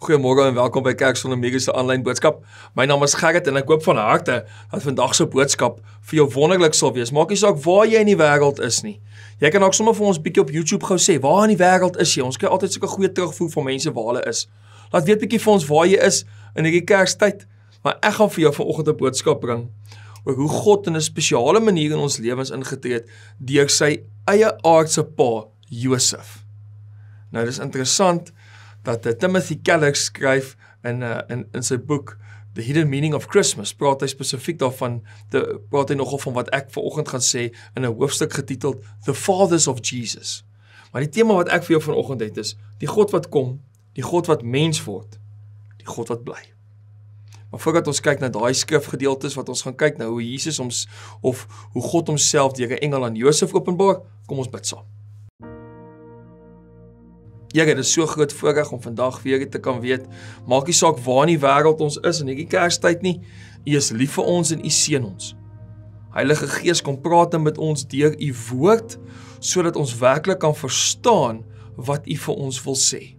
Goeiemôre en welkom by Kerk Sonder Mure se aanlyn boodskap. My naam is Gerrit en ek hoop van harte dat vandag se boodskap vir jou wonderlik sal wees. Maak nie saak waar jy in die wêreld is nie. Jy kan ook sommer vir ons bietjie op YouTube gou sê, waar in die wêreld is jy? Ons kry altyd sulke goeie terugvoer van mense waar hulle is. Laat weet bietjie vir ons waar jy is in hierdie Kerstyd. Maar ek gaan vir jou vanoggend 'n boodskap bring oor hoe God in 'n spesiale manier in ons lewens ingetree het deur sy eie aardse pa, Josef. Nou, dis interessant dat Timothy Keller skryf in sy boek The Hidden Meaning of Christmas, praat hy spesifiek daarvan, praat hy nogal van wat ek vanoggend gaan sê in 'n hoofstuk getiteld The Fathers of Jesus. Maar die tema wat ek vir jou vanoggend het is, die God wat kom, die God wat mens word, die God wat bly. Maar voordat ons kyk na daai skrifgedeeltes wat ons gaan kyk na hoe Jesus of hoe God homself deur 'n engel aan Josef openbaar, kom ons bid saam. Here, dit is so groot voorreg om vandag weer te kan weet, maak nie saak waar in die wêreld ons is in hierdie Kerstyd nie, U is lief vir ons en U seën ons. Heilige Gees, kom praat met ons deur U woord, sodat ons werklik kan verstaan wat U vir ons wil sê.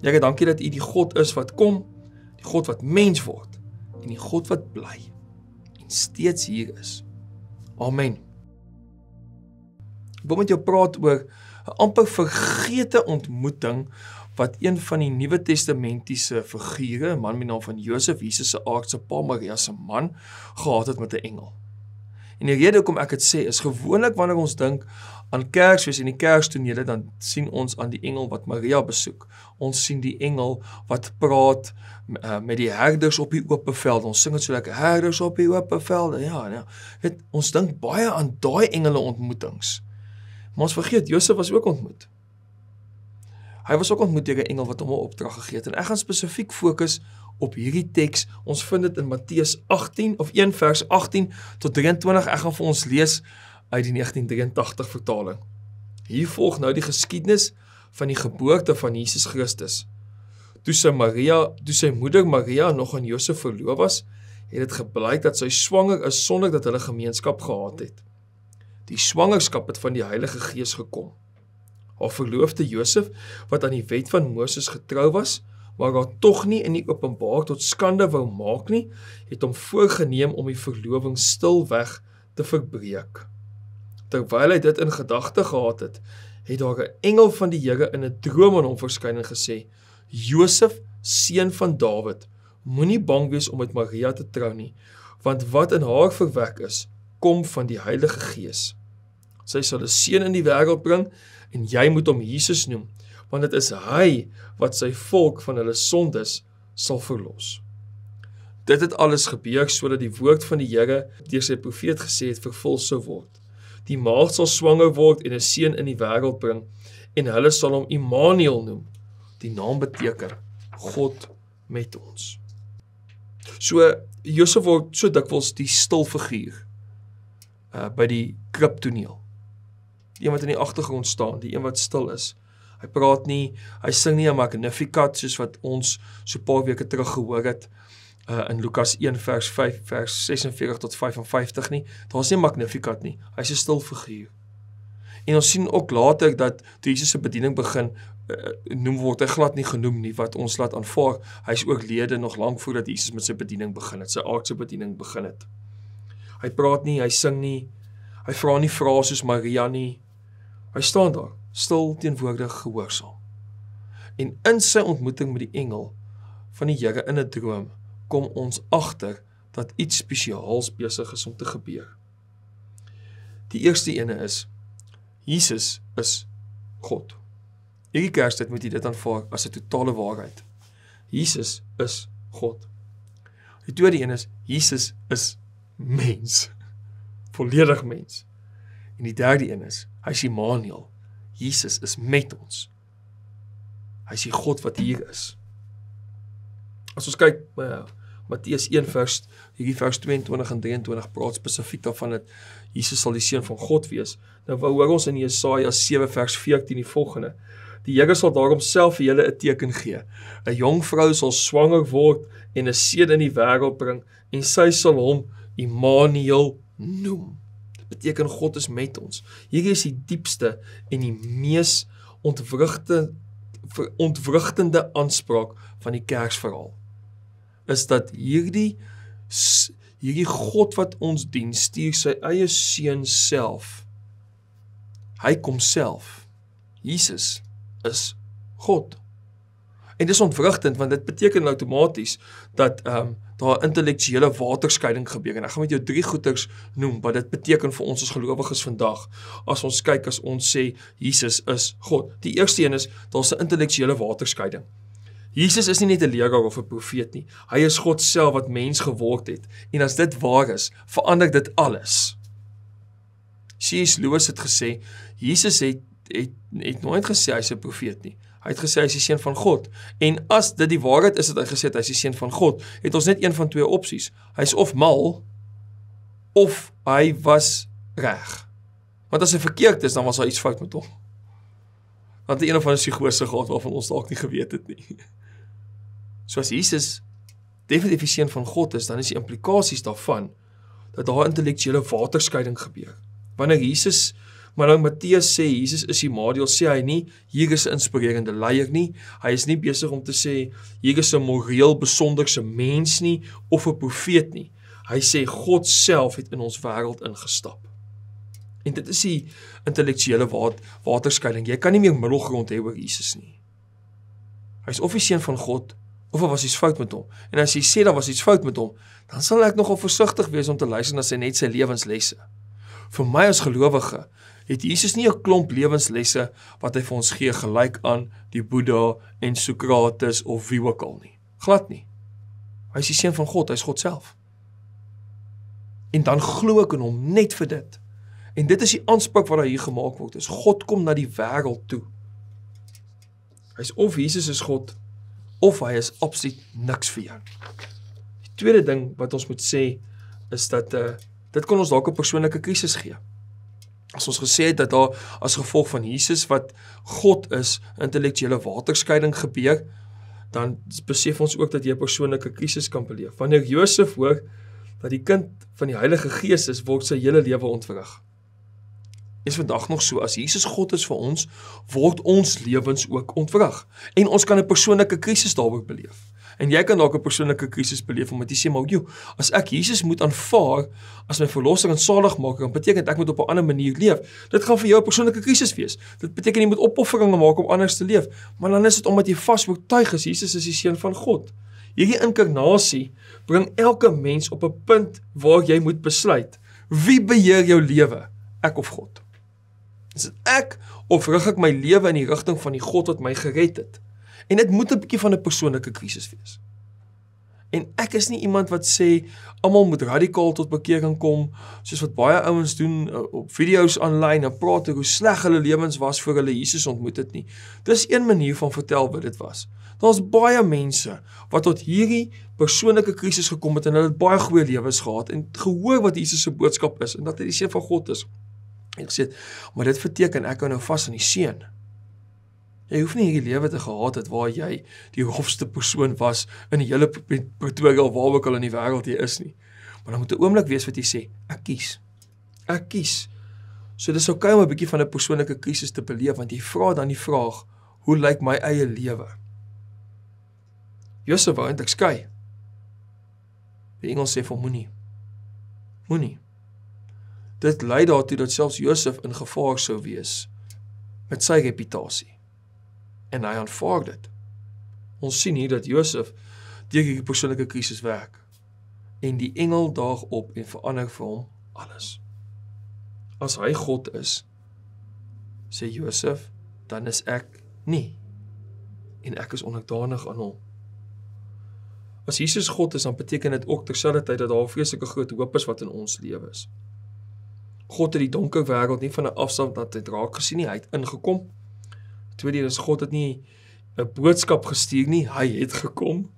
Here, dankie dat U die God is wat kom, die God wat mens word, en die God wat bly, en steeds hier is. Amen. Ek wil met jou praat oor 'n amper vergete ontmoeting wat een van die Nuwe Testamentiese figure, 'n man met die naam van Josef, Jesus se aardse pa, Maria se man, gehad het met 'n engel. En die rede hoekom ek dit sê, is gewoonlik wanneer ons dink aan Kersfees en die Kerstonele, dan sien ons aan die engel wat Maria besoek. Ons sien die engel wat praat met die herders op die oop velde. Ons sing dit so lekker, herders op die oop velde. Ja. Ons dink baie aan daai engele ontmoetings. Maar ons vergeet, Josef was ook ontmoet. Hy was ook ontmoet deur 'n engel wat hom 'n opdrag gegee het. En ek gaan spesifiek fokus op hierdie teks. Ons vind dit in Matteus 18 of 1 vers 18 tot 23. Ek gaan vir ons lees uit die 1983 vertaling. Hier volg nou die geskiedenis van die geboorte van Jesus Christus. Toe sy moeder Maria nog aan Josef verloof was, het dit gebleik dat sy swanger is sonder dat hulle gemeenskap gehad het. Die swangerskap het van die Heilige Gees gekom. Haar verloofde Josef, wat aan die wet van Moses getrou was, maar haar tog nie in die openbaar tot skande wou maak nie, het hom voorgeneem om die verloving stilweg te verbreek. Terwyl hy dit in gedagte gehad het, het daar 'n engel van die Here in 'n droom aan hom verskyn en gesê, Josef, seun van Dawid, moenie bang wees om met Maria te trou nie, want wat in haar verwek is, kom van die Heilige Gees. Sy sal 'n seun in die wêreld bring en jy moet hom Jesus noem, want dit is hy wat sy volk van hulle sondes sal verlos. Dit het alles gebeur sodat die woord van die Here deur sy profeet gesê het vervul sou word. Die maagd sal swanger word en 'n seun in die wêreld bring en hulle sal hom Immanuel noem. Die naam beteken God met ons. So Josef word so dikwels die stil figuur by die kribtoneel. Die een wat in die agtergrond staan, die een wat stil is. Hy praat nie, hy sing nie 'n Magnificat soos wat ons so 'n paar weke terug gehoor het in Lukas 1 vers 5 vers 46 tot 55 nie. Daar's nie 'n Magnificat nie. Hy's 'n stil figuur. En ons sien ook later dat toe Jesus se bediening begin, word hy glad nie genoem nie, wat ons laat aanvaar. Hy's oorlede nog lank voordat Jesus met sy bediening begin het, sy aardse bediening begin het. Hy praat nie, hy sing nie, hy vra nie vrae soos Maria nie. Hy staan daar, stil, teenwoordig, gehoorsaam. En in sy ontmoeting met die engel van die Here in 'n droom, kom ons agter dat iets spesiaals besig is om te gebeur. Die eerste ene is, Jesus is God. Hierdie Kerstyd moet jy dit aanvaar as 'n totale waarheid. Jesus is God. Die tweede een is, Jesus is mens. Volledig mens. En die derde een is, hy is Immanuel. Jesus is met ons. Hy is die God wat hier is. As ons kyk, Matteus 1 hierdie vers 22 en 23 praat spesifiek daarvan dat Jesus sal die seun van God wees. Nou hoor ons in Jesaja 7 vers 14 die volgende. Die Here sal daarom self vir julle 'n teken gee. 'n Jong vrou sal swanger word en 'n seun in die wêreld bring en sy sal hom Immanuel noem. Dit beteken God is met ons. Hierdie is die diepste en die mees ontwrigtende aanspraak van die Kersverhaal. Is dat hierdie God wat ons dien, stuur sy eie seun self. Hy kom self. Jesus is God. En dis ontwrigtend, want dit beteken outomaties dat daar intellektuele waterskeiding gebeur. En ek gaan met jou 3 goeters noem, wat dit beteken vir ons as gelowiges vandag, as ons kyk, as ons sê, Jesus is God. Die eerste een is, daar is 'n intellektuele waterskeiding. Jesus is nie net 'n leraar of 'n profeet nie. Hy is God self wat mens geword het. En as dit waar is, verander dit alles. C.S. Lewis het gesê, Jesus het nooit gesê hy is 'n profeet nie. Hy het gesê hy is die seun van God. En as dit die waarheid is dat hy gesê het hy is die seun van God, het ons net een van 2 opsies. Hy is of mal, of hy was reg. Want as hy verkeerd is, dan was daar iets fout met hom. Want een of ander psigose gehad waarvan ons dalk nie geweet het nie. So as Jesus definitief die seun van God is, dan is die implikasies daarvan dat daar intellektuele waterskeiding gebeur. Wanneer Jesus, maar nou Matteus sê, Jesus is Immanuel, sê hy nie, hier is 'n inspirerende leier nie, hy is nie besig om te sê, hier is 'n moreel besonderse mens nie, of 'n profeet nie. Hy sê, God self het in ons wêreld ingestap. En dit is die intellektuele waterskeiding. Jy kan nie meer middelgrond hê oor Jesus nie. Hy is of die seun van God, of was iets fout met hom. En as jy sê daar was iets fout met hom, dan sal ek nogal versigtig wees om te luister na sy lewenslesse. Vir my as gelowige, het Jesus nie 'n klomp lewenslesse wat hy vir ons gee gelyk aan die Boeddha en Sokrates of wie ook al nie. Glad nie. Hy is die seun van God, hy is God self. En dan glo ek in hom net vir dit. En dit is die aanspraak wat hier gemaak word, is God kom na die wêreld toe. Hy is of Jesus is God, of hy is absoluut niks vir jou. Die tweede ding wat ons moet sê, is dat dit kon ons dalk 'n persoonlike krisis gee. As ons gesê het dat daar as gevolg van Jesus wat God is, intellektuele waterskeiding gebeur, dan besef ons ook dat jy 'n persoonlike krisis kan beleef. Wanneer Josef hoor dat die kind van die Heilige Gees is, word sy hele lewe ontwrig. Is vandag nog so, as Jesus God is vir ons, word ons lewens ook ontwrig. En ons kan 'n persoonlike krisis daaroor beleef. En jy kan dalk 'n persoonlike krisis beleef, omdat jy sê, maar joh, as ek Jesus moet aanvaar as my verlosser en saligmaker, dan beteken ek moet op 'n ander manier leef. Dit gaan vir jou 'n persoonlike krisis wees. Dit beteken jy moet opofferinge maak om anders te leef. Maar dan is dit omdat jy vas oortuig is, Jesus is die seun van God. Hierdie inkarnasie bring elke mens op 'n punt waar jy moet besluit, wie beheer jou lewe? Ek of God? Is dit ek, of rig ek my lewe in die rigting van die God wat my gered het? En dit moet 'n bietjie van 'n persoonlike krisis wees. En ek is nie iemand wat sê, almal moet radikaal tot bekering kom, soos wat baie ouens doen op video's aanlyn, en praat oor hoe sleg hulle lewens was voor hulle Jesus ontmoet het nie. Dis een manier van vertel wat dit was. Daar's baie mense wat tot hierdie persoonlike krisis gekom het, en hulle het baie goeie lewens gehad, en gehoor wat Jesus se boodskap is, en dat hy die seun van God is. En gesê, maar dit beteken ek hou nou vas aan die seun. Jy hoef nie hierdie lewe te gehad het waar jy die hofste persoon was in die hele Pretoria waar ook al in die wêreld jy is nie. Maar dan moet 'n oomblik wees wat jy sê, ek kies. Ek kies. So dis okay om 'n bietjie van 'n persoonlike krisis te beleef, want jy vra dan die vraag, hoe lyk my eie lewe? Josef wou eintlik skei. Die engel sê vir hom, moenie. Dit lei daartoe dat selfs Josef in gevaar sou wees met sy reputasie. en hy aanvaar dit. Ons sien hier dat Josef deur hierdie persoonlike krisis werk. En die engel daag op en verander vir hom alles. As hy God is, sê Josef, dan is ek nie. En ek is onderdanig aan hom. As Jesus God is, dan beteken dit ook terselfdertyd dat daar 'n vreeslike groot hoop is wat in ons lewe is. God het die donker wêreld nie van 'n afstand dat dit raak gesien nie, hy het ingekom. Tweede is, God het nie 'n boodskap gestuur nie, hy het gekom.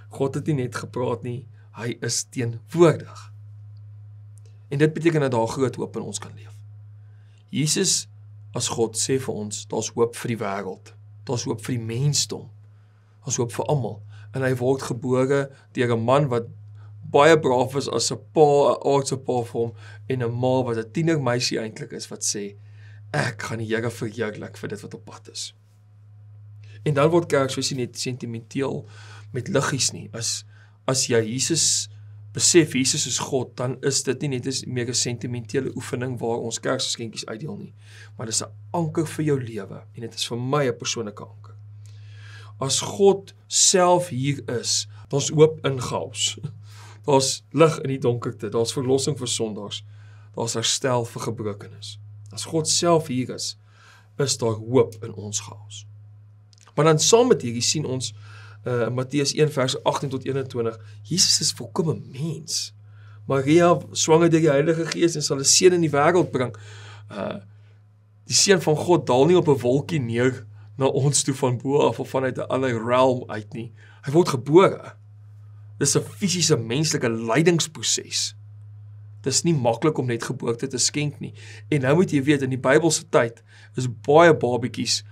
God het nie net gepraat nie, hy is teenwoordig. En dit beteken dat daar groot hoop in ons kan leef. Jesus as God sê vir ons, daar's hoop vir die wêreld, daar's hoop vir die mensdom, daar's hoop vir almal. En hy word gebore deur 'n man wat baie braaf is as 'n pa, 'n aardse pa vir hom, en 'n ma wat 'n tienermeisie eintlik is, wat sê, ek gaan die Here verheerlik vir dit wat op pad is. En dan word kerk soos nie net sentimenteel met liggies nie. As jy Jesus besef, Jesus is God, dan is dit nie net meer 'n sentimentele oefening waar ons kersgeskenkies uitdeel nie, maar dit is 'n anker vir jou lewe, en dit is vir my 'n persoonlike anker. As God self hier is, daar's hoop in chaos. Daar's lig in die donkerte, daar's verlossing vir sondaars, daar's herstel vir gebrokenes. As God self hier is daar hoop in ons chaos. Maar dan saam met hierdie sien ons Matteus 1 vers 18 tot 21, Jesus is volkome mens. Maria swanger deur die Heilige Gees en sal 'n seun in die wêreld bring. Die seun van God daal nie op 'n wolkie neer na ons toe van bo af of vanuit 'n ander realm uit nie. Hy word gebore. Dis 'n fisiese menslike lydingsproses. Dis nie maklik om net geboorte te skenk nie. En nou moet jy weet, in die Bybelse tyd is baie babietjies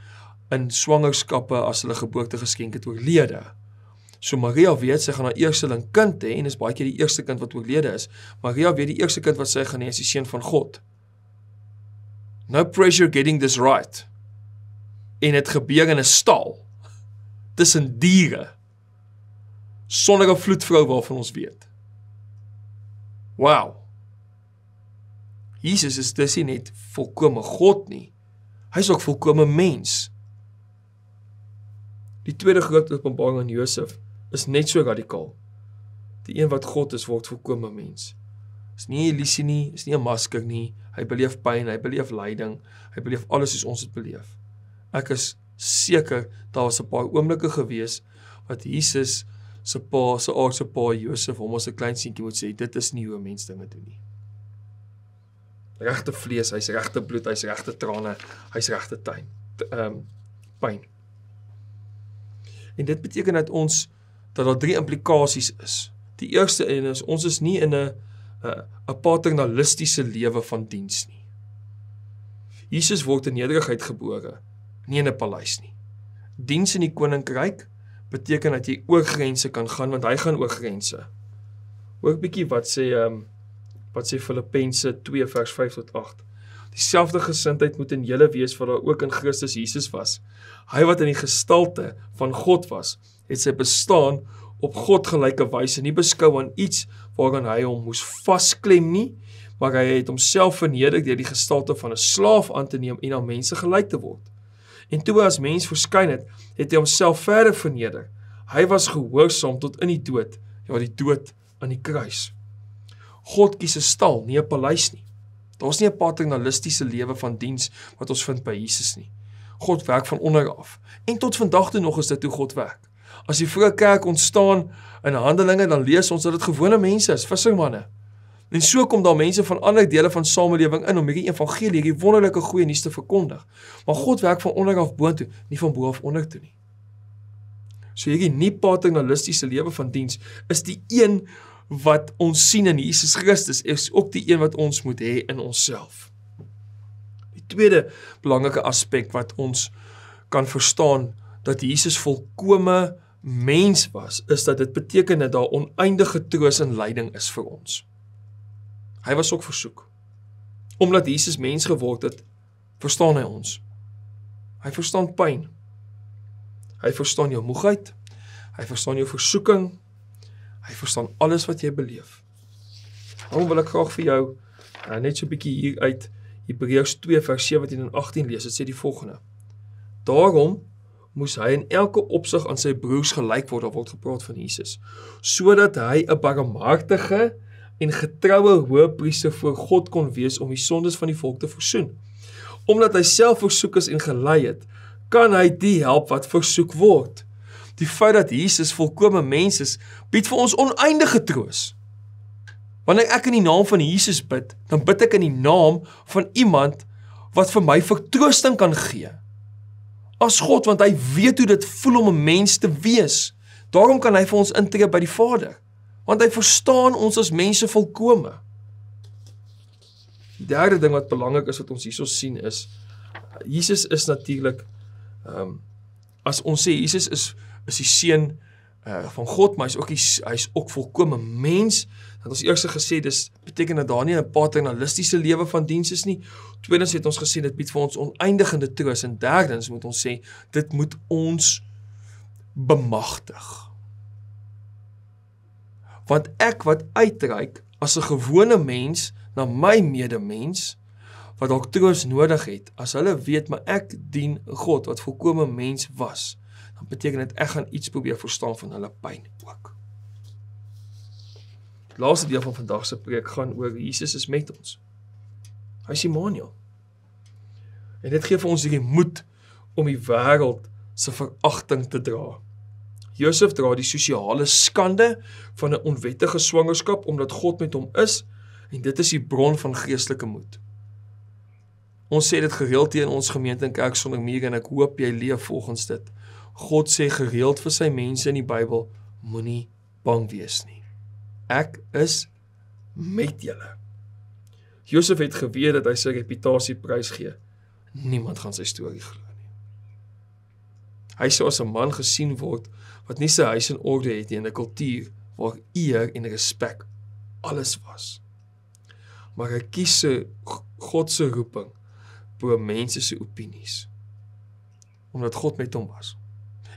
in swangerskappe as hulle geboorte geskenk het oorlede. So Maria weet, sy gaan haar eersteling kind hê, en is baie keer die eerste kind wat oorlede is. Maria weet, die eerste kind wat sy gaan hê is die seun van God. No pressure getting this right. En het gebeur in 'n stal, tussen diere, sonder 'n vloedvrou waarvan ons weet. Wow. Jesus is dus nie net volkome God nie, hy is ook volkome mens. Die tweede groot openbaring aan Josef is net so radikaal. Die een wat God is, word volkome mens. Is nie 'n illusie nie, is nie 'n masker nie, hy beleef pyn, hy beleef lyding, hy beleef alles soos ons het beleef. Ek is seker, daar was 'n paar oomblikke gewees, wat Jesus se pa, se aardse pa, Josef, hom as 'n klein seentjie moet sê, dit is nie hoe 'n mens dinge doen nie. Regte vlees, hy's regte bloed, hy's regte trane, hy's regte pyn. En dit beteken dat daar 3 implikasies is. Die eerste een is, ons is nie in 'n paternalistiese lewe van diens nie. Jesus word in nederigheid gebore, nie in 'n paleis nie. Diens in die koninkryk beteken dat jy oor grense kan gaan, want hy gaan oor grense. Hoor 'n bietjie wat sê Filippense 2 vers 5 tot 8. Dieselfde gesindheid moet in julle wees wat daar ook in Christus Jesus was. Hy wat in die gestalte van God was, het sy bestaan op God gelyke wyse nie beskou aan iets waaraan hy hom moes vasklem nie, maar hy het homself verneder deur die gestalte van 'n slaaf aan te neem en aan mense gelyk te word. En toe hy as mens verskyn het, het hy homself verder verneder. Hy was gehoorsaam tot in die dood, ja, die dood aan die kruis. God kies 'n stal, nie 'n paleis nie. Daar's nie 'n paternalistiese lewe van diens wat ons vind by Jesus nie. God werk van onder af. En tot vandag toe nog is dit hoe God werk. As die vroeë kerk ontstaan in Handelinge, dan lees ons dat dit gewone mense is, vissermanne. En so kom daar mense van ander dele van samelewing in om hierdie evangelie, hierdie wonderlike goeie nuus te verkondig. Maar God werk van onder af boontoe, nie van bo af onder toe nie. So hierdie nie paternalistiese lewe van diens is die een wat ons sien in Jesus Christus, is ook die een wat ons moet hê in onsself. Die tweede belangrike aspek wat ons kan verstaan dat Jesus volkome mens was, is dat dit beteken dat daar oneindige troos en lyding is vir ons. Hy was ook versoek. Omdat Jesus mens geword het, verstaan hy ons. Hy verstaan pyn. Hy verstaan jou moegheid. Hy verstaan jou versoeking. Hy verstaan alles wat jy beleef. Daarom wil ek graag vir jou net so 'n bietjie hier uit Hebreërs 2 vers 17 en 18 lees. Dit sê die volgende: Daarom moes hy in elke opsig aan sy broers gelyk word, daar word gepraat van Jesus, sodat hy 'n barmhartige en getroue hoëpriester voor God kon wees om die sondes van die volk te versoen. Omdat hy self versoek is en gelei het, kan hy die help wat versoek word. Die feit dat Jesus volkome mens is, bied vir ons oneindige troos. Wanneer ek in die naam van Jesus bid, dan bid ek in die naam van iemand wat vir my vertroosting kan gee. As God, want hy weet hoe dit voel om 'n mens te wees. Daarom kan hy vir ons intree by die Vader, want hy verstaan ons as mense volkome. Die derde ding wat belangrik is wat ons hierso sien is, Jesus is natuurlik, as ons sê Jesus is die seun van God, maar hy is ook volkome mens. Dat ons eers gesê, dis beteken dat daar nie 'n paternalistiese lewe van diens is nie. Tweedens het ons gesê, dit bied vir ons oneindigende troos. En derdens moet ons sê, dit moet ons bemagtig. Want ek wat uitreik as 'n gewone mens na my medemens, wat dalk troos nodig het, as hulle weet, maar ek dien God, wat volkome mens was, dan beteken dit, ek gaan iets probeer verstaan van hulle pyn ook. Die laaste deel van vandag se preek gaan oor Jesus is met ons. Hy is Immanuel. En dit gee vir ons hierdie moed om die wêreld se veragting te dra. Josef dra die sosiale skande van 'n onwettige swangerskap omdat God met hom is, en dit is die bron van geestelike moed. Ons sê dit gereeld hier in ons gemeente en kerk sonder mure, en ek hoop jy leef volgens dit. God sê gereeld vir sy mense in die Bybel, moenie bang wees nie. Ek is met julle. Josef het geweet dat hy sy reputasie prys gee. Niemand gaan sy storie glo nie. Hy sou as 'n man gesien word wat nie sy huis in orde het nie, in 'n kultuur waar eer en respek alles was. Maar hy kies God se roeping bo mense se opinies, omdat God met hom was.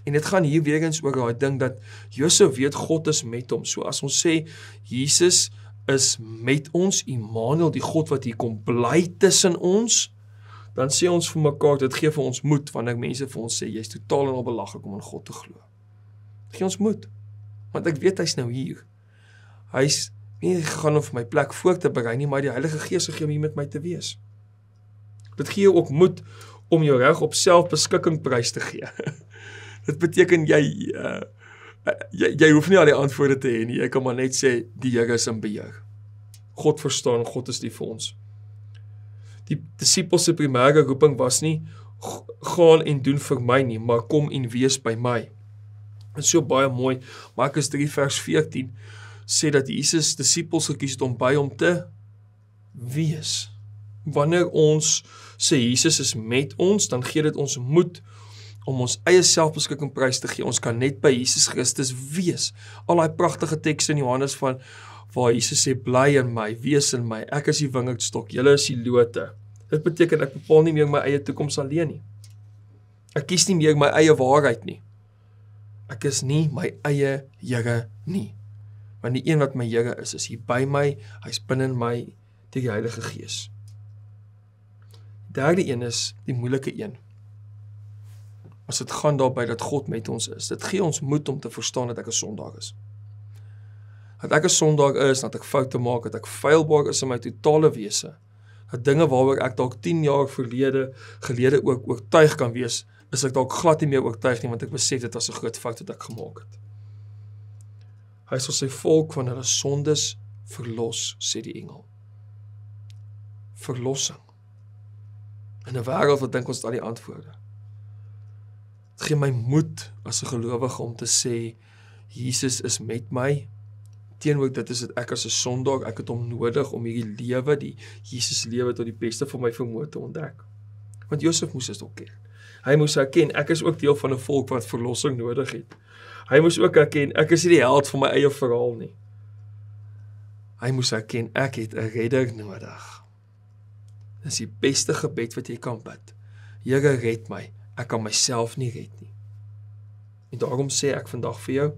En dit gaan hier weer eens oor daai ding dat Josef weet God is met hom. So as ons sê Jesus is met ons, Immanuel, die God wat hier kom bly tussen ons, dan sê ons vir mekaar, dit gee vir ons moed wanneer mense vir ons sê jy's totaal en al belaglik om in God te glo. Dit gee ons moed, want ek weet hy's nou hier. Hy's nie gegaan om vir my plek voor te berei nie, maar die Heilige Gees gee om hier met my te wees. Dit gee jou ook moed om jou reg op selfbeskikking prys te gee. Dit beteken jy hoef nie al die antwoorde te hê nie, jy kan maar net sê, die Here is in beheer. God verstaan, God is lief vir ons. Die disippels se primêre roeping was nie, gaan en doen vir my nie, maar kom en wees by my. En so baie mooi, Markus 3 vers 14, sê dat Jesus disippels gekies het om by hom te wees. Wanneer ons sê Jesus is met ons, dan gee dit ons moed om ons eie selfbeskikking prys te gee. Ons kan net by Jesus Christus wees. Al die pragtige tekste in Johannes van waar Jesus sê, bly in my, wees in my, ek is die wingerdstok, julle is die lote. Dit beteken ek bepaal nie meer my eie toekoms alleen nie. Ek kies nie meer my eie waarheid nie. Ek is nie my eie Here nie. Want die een wat my Here is hier by my, hy is binne in my, deur die Heilige Gees. Die derde een is die moeilike een. As dit gaan daarby dat God met ons is, dit gee ons moed om te verstaan dat ek 'n sondaar is. Dat ek 'n sondaar is, dat ek foute maak, dat ek feilbaar is in my totale wese. Dat dinge waaroor ek dalk 10 jaar gelede ook oortuig kan wees, is ek dalk glad nie meer oortuig nie, want ek besef dit was 'n groot fout wat ek gemaak het. Hy sal sy volk van hulle sondes verlos, sê die engel. Verlossing. In 'n wêreld wat dink ons al die antwoorde. Het gee my moed as 'n gelowige om te sê, Jesus is met my. Teenoor dit is dit ek as 'n sondaar, ek het hom nodig om hierdie lewe, die Jesus lewe tot die beste van my vermoë te ontdek. Want Josef moes dit ook ken. Hy moes erken, ek is ook deel van 'n volk wat verlossing nodig het. Hy moes ook erken, ek is nie die held van my eie verhaal nie. Hy moes erken, ek het 'n redder nodig. Dis die beste gebed wat jy kan bid. Here, red my, ek kan myself nie red nie. En daarom sê ek vandag vir jou,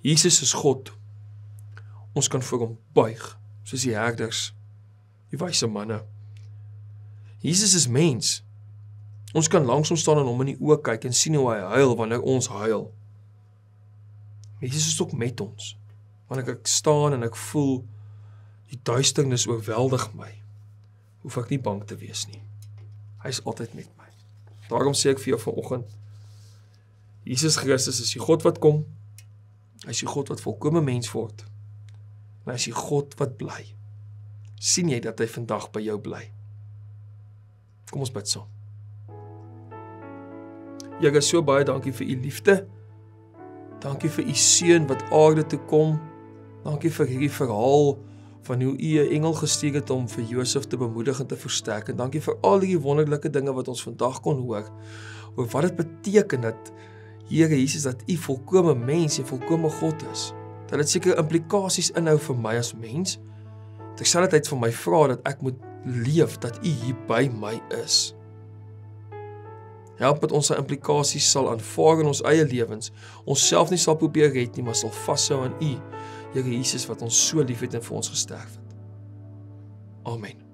Jesus is God. Ons kan voor hom buig, soos die herders, die wyse manne. Jesus is mens. Ons kan langs hom staan en hom in die oë kyk en sien hoe hy huil wanneer ons huil. Jesus is ook met ons. Wanneer ek staan en ek voel die duisternis oorweldig my, hoef ek nie bang te wees nie. Hy is altyd met my. Daarom sê ek vir jou vanoggend, Jesus Christus is die God wat kom, hy is die God wat volkome mens word, en hy is die God wat bly. Sien jy dat hy vandag by jou bly? Kom ons bid saam. Here, so baie dankie vir u liefde, dankie vir u seun wat aarde toe kom, dankie vir hierdie verhaal van hoe u 'n engel gestuur het om vir Josef te bemoedig en te versterk, en dankie vir al die wonderlike dinge wat ons vandag kon hoor, oor wat dit beteken dat, Here Jesus, dat u volkome mens en volkome God is, dat dit seker implikasies inhou vir my as mens, terselfdertyd vir my vra dat ek moet leef, dat u hier by my is. Help dat ons sy implikasies sal aanvaar in ons eie lewens, ons self nie sal probeer red nie, maar sal vashou aan u, Here Jesus, wat ons so lief het en vir ons gesterf het. Amen.